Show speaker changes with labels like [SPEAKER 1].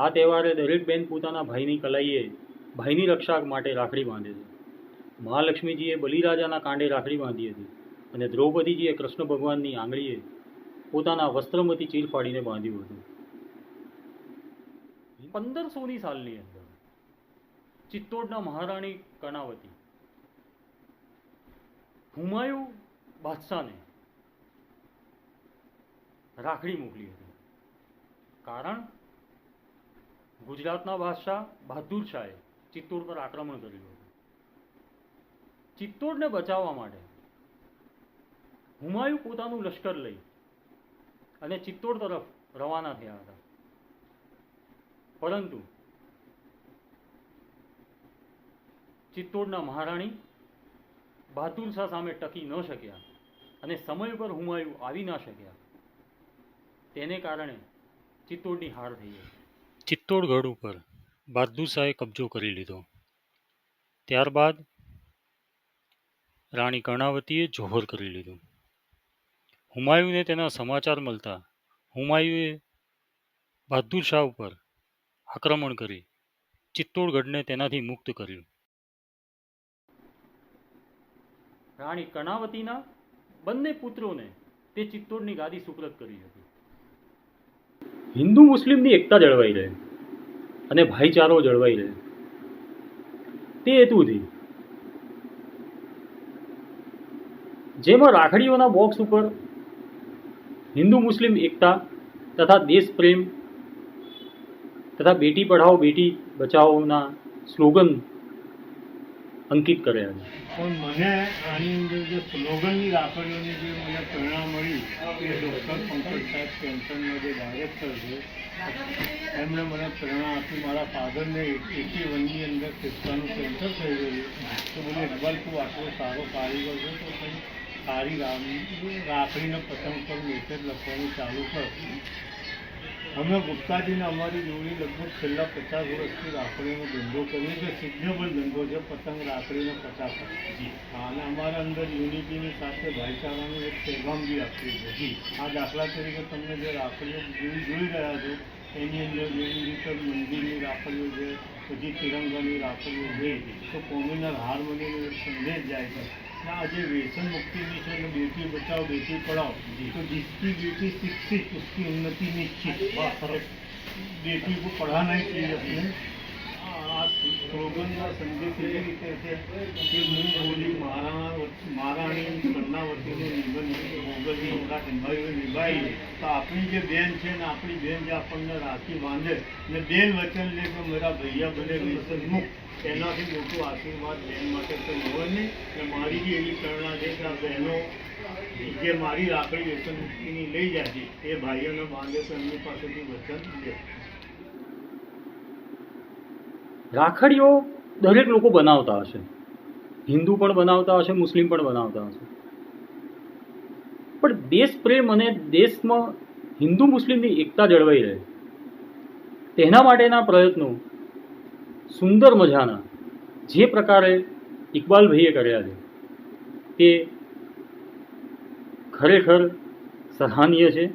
[SPEAKER 1] આ તહેવારે દરેક બેન પોતાના ભાઈની કલાઈએ ભાઈની રક્ષા માટે રાખડી બાંધે છે. મહાલક્ષ્મીજીએ બલિરાજાના કાંડે રાખડી બાંધી હતી અને દ્રૌપદીજીએ કૃષ્ણ ભગવાનની આંગળીએ પોતાના વસ્ત્રમાંથી ચીર ફાડીને બાંધ્યું હતું. 1500ની સાલની અંદર ચિત્તોડના મહારાણી કર્ણાવતી હુમાયુ બાદશાહને રાખડી મોકલી હતી. કારણ ગુજરાતના બાદશાહ બહાદુર શાહે ચિત્તોડ પર આક્રમણ કર્યું હતું. ચિત્તોડને બચાવવા માટે હુમાયુ પોતાનું લશ્કર લઈ અને ચિત્તોડ તરફ રવાના થયા હતા. પરંતુ ચિત્તોડના મહારાણી બહાદુર શાહ સામે ટકી ન શક્યા અને સમય પર હુમાયુ આવી ના શક્યા. તેને કારણે ચિત્તોડની હાર થઈ હતી. ચિત્તોડગઢ ઉપર બહાદુર શાહે કબજો કરી લીધો. ત્યારબાદ રાણી કર્ણાવતીએ જોહર કરી લીધું. હુમાયુને તેના સમાચાર મળતા હુમાયુએ બહાદુર શાહ ઉપર આક્રમણ કરી ચિત્તોડગઢને તેનાથી મુક્ત કર્યું. રાણી કર્ણાવતીના બંને પુત્રોને તે ચિત્તોડની ગાદી સુપ્રત કરી હતી. હિન્દુ મુસ્લિમની એકતા જળવાઈ રહે અને ભાઈચારો જળવાઈ રહે તે હેતુથી જેમાં રાખડીઓના બોક્સ ઉપર હિન્દુ મુસ્લિમ એકતા તથા દેશ પ્રેમ તથા બેટી પઢાઓ બેટી બચાવોના સ્લોગન અંકિત કર્યા છે.
[SPEAKER 2] પણ મને આની અંદર જે સ્લોગનની રાખડીઓની જે મને પ્રેરણા મળી એ ડૉક્ટર પંકજ સાહેબ કેન્સરના જે ડાયરેક્ટર છે એમણે મને પ્રેરણા આપી. મારા ફાધરને 81ની અંદર ફેફસાનું કેન્સર થઈ ગયું તો મને ઇકબાલ તું આટલો સારો કારીગર છે તો કંઈ સારી રાખડીને પતંગ પર મેસેજ લખવાનું ચાલુ કર. અમે ગુપ્તાજીને અમારી જોડી લગભગ છેલ્લા 50 વર્ષથી રાખડીનો ધંધો કરીએ છીએ. સિઝનેબલ ધંધો છે પતંગ રાખડીનો 50%. અને અમારા અંદર યુનિટીની સાથે ભાઈચારાનું એક પેગામ બી આપ્યું છે. આ દાખલા તરીકે તમને જે રાખડીઓ જોઈ રહ્યા છો એની અંદર જેવી રીતે મંદિરની રાખડીઓ છે, પછી તિરંગાની રાખડીઓ છે, તો કોમ્યુનલ હાર્મોનીનો એક સંદેશ જાય છે. આજે વ્યસન મુક્તિની છે અને બેટી બચાવો બેટી પઢાઓ તો जिसकी बेटी शिक्षित उसकी उन्नति निश्चित. बेटी को पढ़ाना ही चाहिए अपने. આ સ્લોગનનો સંદેશ એવી રીતે છે કે હું બોલી મહારાણી કર્ણાવતીનું નિબંધ મોગલની ઓળખ નિભાવી તો આપણી જે બેન છે ને આપણી બેન જે આપણને રાખી બાંધે ને બેન વચન લે કે મારા ભૈયા બને વ્યસન મુક્ત, એનાથી મોટું આશીર્વાદ બેન માટે કંઈ હોય નહીં. ને મારી બી એવી પ્રેરણા છે કે આ બહેનો જે મારી રાખડી વ્યસન મુક્તિની લઈ જાય છે એ ભાઈઓને બાંધે તો એમની પાસેથી વચન લે.
[SPEAKER 1] રાખડીઓ દરેક લોકો બનાવતા હશે, હિન્દુ પણ બનાવતા હશે, મુસ્લિમ પણ બનાવતા હશે, પણ દેશ પ્રેમ અને દેશમાં હિન્દુ મુસ્લિમની એકતા જળવાઈ રહે તેના માટેના પ્રયત્નો સુંદર મજાના જે પ્રકારે ઇકબાલભાઈએ કર્યા છે તે ખરેખર સરાહનીય છે.